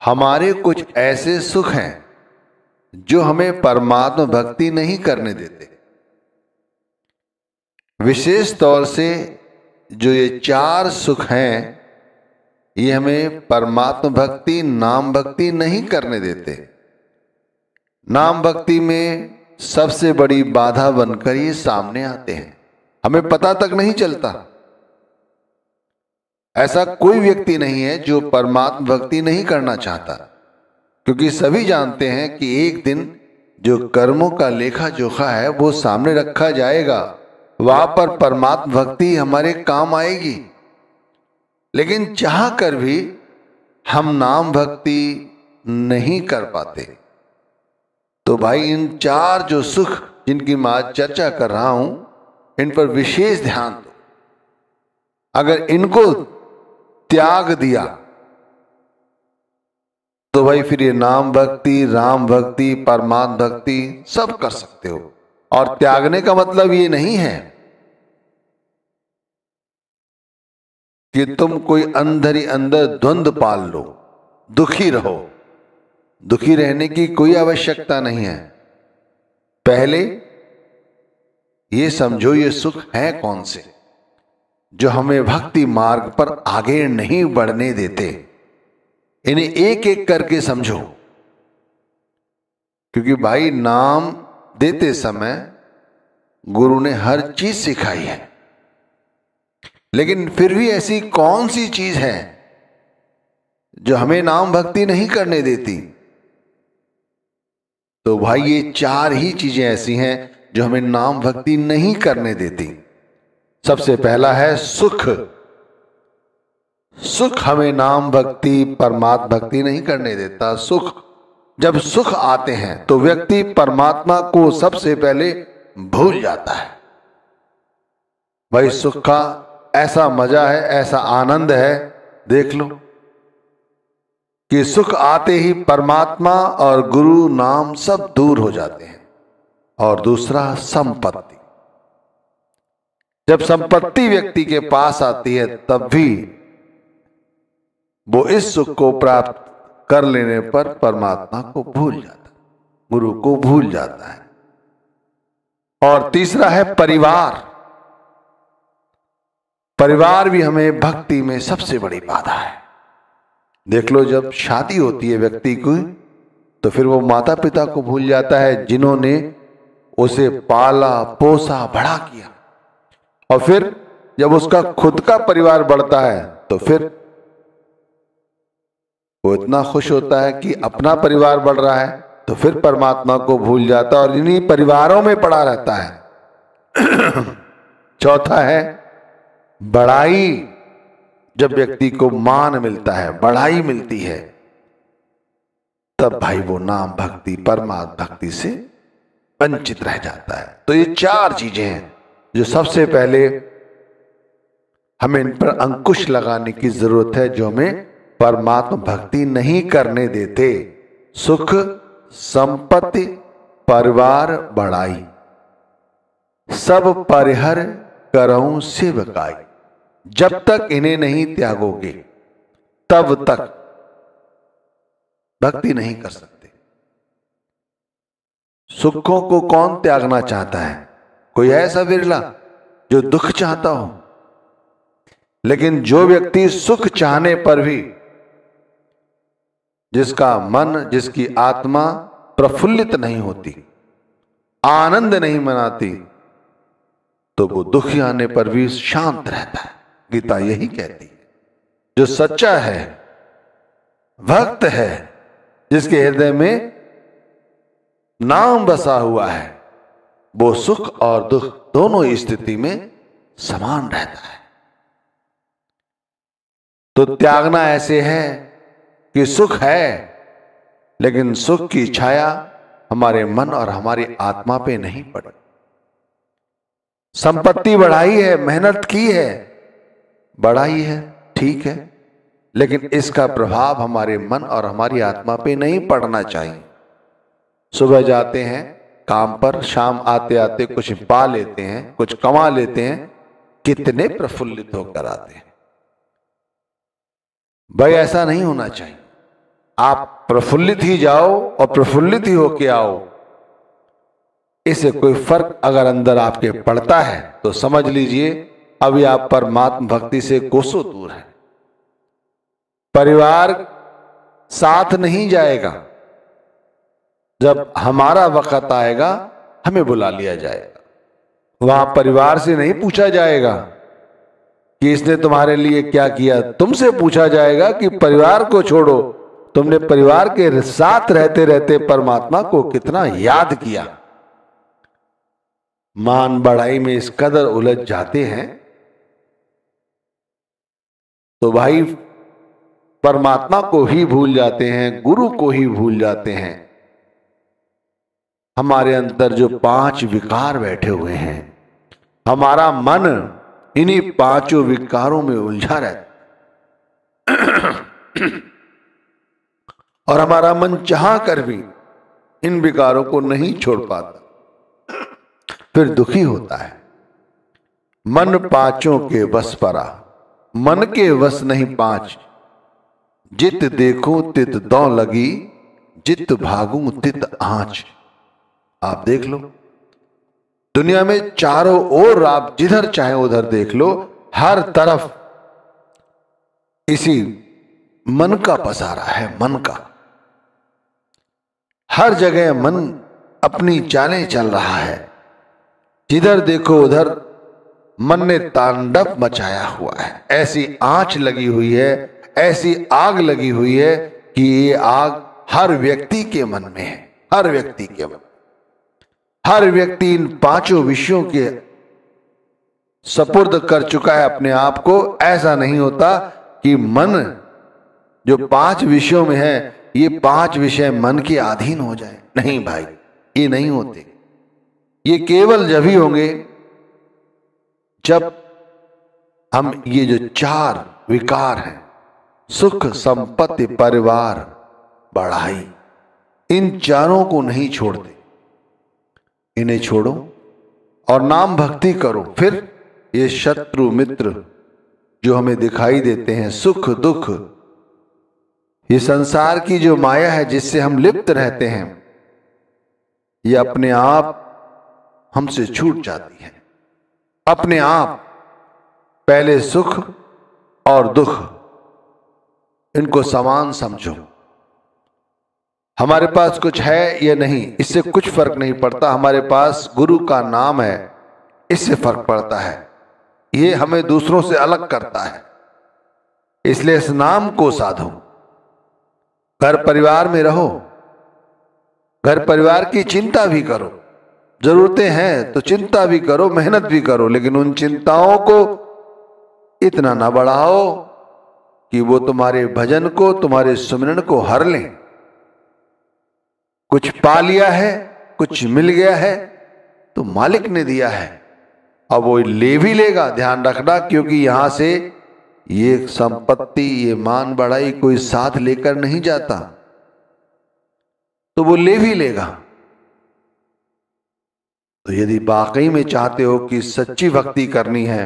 हमारे कुछ ऐसे सुख हैं जो हमें परमात्मा भक्ति नहीं करने देते। विशेष तौर से जो ये चार सुख हैं, ये हमें परमात्मा भक्ति, नाम भक्ति नहीं करने देते। नाम भक्ति में सबसे बड़ी बाधा बनकर ये सामने आते हैं, हमें पता तक नहीं चलता। ऐसा कोई व्यक्ति नहीं है जो परमात्मा भक्ति नहीं करना चाहता, क्योंकि सभी जानते हैं कि एक दिन जो कर्मों का लेखा जोखा है वो सामने रखा जाएगा, वहां पर परमात्मा भक्ति हमारे काम आएगी। लेकिन चाह कर भी हम नाम भक्ति नहीं कर पाते। तो भाई इन चार जो सुख जिनकी मैं आज चर्चा कर रहा हूं, इन पर विशेष ध्यान दो। अगर इनको त्याग दिया तो भाई फिर ये नाम भक्ति, राम भक्ति, परमात्मा भक्ति सब कर सकते हो। और त्यागने का मतलब ये नहीं है कि तुम कोई अंदर ही अंदर द्वंद्व पाल लो, दुखी रहो। दुखी रहने की कोई आवश्यकता नहीं है। पहले ये समझो ये सुख है कौन से जो हमें भक्ति मार्ग पर आगे नहीं बढ़ने देते। इन्हें एक एक करके समझो, क्योंकि भाई नाम देते समय गुरु ने हर चीज सिखाई है, लेकिन फिर भी ऐसी कौन सी चीज है जो हमें नाम भक्ति नहीं करने देती? तो भाई ये चार ही चीजें ऐसी हैं जो हमें नाम भक्ति नहीं करने देती। सबसे पहला है सुख। सुख हमें नाम भक्ति, परमात्मा भक्ति नहीं करने देता। सुख, जब सुख आते हैं तो व्यक्ति परमात्मा को सबसे पहले भूल जाता है। भाई सुख का ऐसा मजा है, ऐसा आनंद है, देख लो कि सुख आते ही परमात्मा और गुरु नाम सब दूर हो जाते हैं। और दूसरा संपत्ति। जब संपत्ति व्यक्ति के पास आती है तब भी वो इस सुख को प्राप्त कर लेने पर परमात्मा को भूल जाता है, गुरु को भूल जाता है। और तीसरा है परिवार। परिवार भी हमें भक्ति में सबसे बड़ी बाधा है। देख लो, जब शादी होती है व्यक्ति की तो फिर वो माता पिता को भूल जाता है जिन्होंने उसे पाला, पोसा, बड़ा किया। और फिर जब उसका खुद का परिवार बढ़ता है तो फिर वो इतना खुश होता है कि अपना परिवार बढ़ रहा है, तो फिर परमात्मा को भूल जाता है और इन्हीं परिवारों में पड़ा रहता है। चौथा है बड़ाई। जब व्यक्ति को मान मिलता है, बड़ाई मिलती है, तब भाई वो नाम भक्ति, परमात्मा भक्ति से वंचित रह जाता है। तो ये चार चीजें हैं जो सबसे पहले हमें इन पर अंकुश लगाने की जरूरत है, जो हमें परमात्मा भक्ति नहीं करने देते। सुख, संपत्ति, परिवार, बड़ाई, सब परिहर करऊं सेवकाई। जब तक इन्हें नहीं त्यागोगे तब तक भक्ति नहीं कर सकते। सुखों को कौन त्यागना चाहता है? कोई ऐसा विरला जो दुख चाहता हो। लेकिन जो व्यक्ति सुख चाहने पर भी जिसका मन, जिसकी आत्मा प्रफुल्लित नहीं होती, आनंद नहीं मनाती, तो वो दुखी आने पर भी शांत रहता है। गीता यही कहती है। जो सच्चा है, भक्त है, जिसके हृदय में नाम बसा हुआ है, वो सुख और दुख दोनों स्थिति में समान रहता है। तो त्यागना ऐसे है कि सुख है, लेकिन सुख की छाया हमारे मन और हमारी आत्मा पे नहीं पड़ी। संपत्ति बढ़ाई है, मेहनत की है, बढ़ाई है, ठीक है, लेकिन इसका प्रभाव हमारे मन और हमारी आत्मा पे नहीं पड़ना चाहिए। सुबह जाते हैं काम पर, शाम आते आते कुछ पा लेते हैं, कुछ कमा लेते हैं, कितने प्रफुल्लित होकर आते हैं। भाई ऐसा नहीं होना चाहिए। आप प्रफुल्लित ही जाओ और प्रफुल्लित ही होके आओ, इससे कोई फर्क अगर अंदर आपके पड़ता है तो समझ लीजिए अभी आप परमात्मा भक्ति से कोसों दूर हैं। परिवार साथ नहीं जाएगा। जब हमारा वक्त आएगा हमें बुला लिया जाएगा, वहां परिवार से नहीं पूछा जाएगा कि इसने तुम्हारे लिए क्या किया, तुमसे पूछा जाएगा कि परिवार को छोड़ो, तुमने परिवार के साथ रहते रहते परमात्मा को कितना याद किया। मान बढ़ाई में इस कदर उलझ जाते हैं तो भाई परमात्मा को ही भूल जाते हैं, गुरु को ही भूल जाते हैं। हमारे अंदर जो 5 विकार बैठे हुए हैं, हमारा मन इन्हीं 5 विकारों में उलझा रहता और हमारा मन चाह कर भी इन विकारों को नहीं छोड़ पाता, फिर दुखी होता है। मन 5 के वश परा, मन के वश नहीं 5। जित देखूं तित दौ लगी, जित भागूं तित आँच। आप देख लो दुनिया में चारों ओर, आप जिधर चाहे उधर देख लो, हर तरफ इसी मन का पसारा है, मन का। हर जगह मन अपनी चालें चल रहा है, जिधर देखो उधर मन ने तांडव मचाया हुआ है। ऐसी आंच लगी हुई है, ऐसी आग लगी हुई है कि ये आग हर व्यक्ति के मन में है, हर व्यक्ति के मन। हर व्यक्ति इन 5 विषयों के सपुर्द कर चुका है अपने आप को। ऐसा नहीं होता कि मन जो 5 विषयों में है, ये 5 विषय मन के अधीन हो जाए। नहीं भाई, ये नहीं होते। ये केवल जब ही होंगे जब हम ये जो 4 विकार हैं, सुख, संपत्ति, परिवार, बढ़ाई, इन चारों को नहीं छोड़ते। इन्हें छोड़ो और नाम भक्ति करो। फिर ये शत्रु मित्र जो हमें दिखाई देते हैं, सुख दुख, ये संसार की जो माया है जिससे हम लिप्त रहते हैं, ये अपने आप हमसे छूट जाती है। अपने आप पहले सुख और दुख, इनको समान समझो। हमारे पास कुछ है या नहीं, इससे कुछ फर्क नहीं पड़ता। हमारे पास गुरु का नाम है, इससे फर्क पड़ता है। ये हमें दूसरों से अलग करता है, इसलिए इस नाम को साधो। घर परिवार में रहो, घर परिवार की चिंता भी करो, जरूरतें हैं तो चिंता भी करो, मेहनत भी करो, लेकिन उन चिंताओं को इतना ना बढ़ाओ कि वो तुम्हारे भजन को, तुम्हारे सुमिरन को हर लें। कुछ पा लिया है, कुछ मिल गया है तो मालिक ने दिया है, अब वो ले भी लेगा। ध्यान रखना, क्योंकि यहां से ये संपत्ति, ये मान बढ़ाई कोई साथ लेकर नहीं जाता, तो वो ले भी लेगा। तो यदि वाकई में चाहते हो कि सच्ची भक्ति करनी है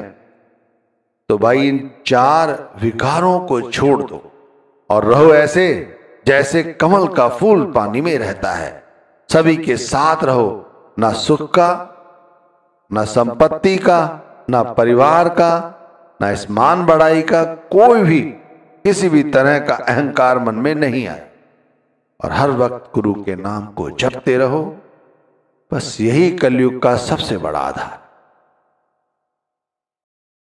तो भाई इन 4 विकारों को छोड़ दो और रहो ऐसे जैसे कमल का फूल पानी में रहता है। सभी के साथ रहो, ना सुख का, ना संपत्ति का, ना परिवार का, ना इस मान बढ़ाई का, कोई भी किसी भी तरह का अहंकार मन में नहीं आए। और हर वक्त गुरु के नाम को जपते रहो। बस यही कलयुग का सबसे बड़ा आधार।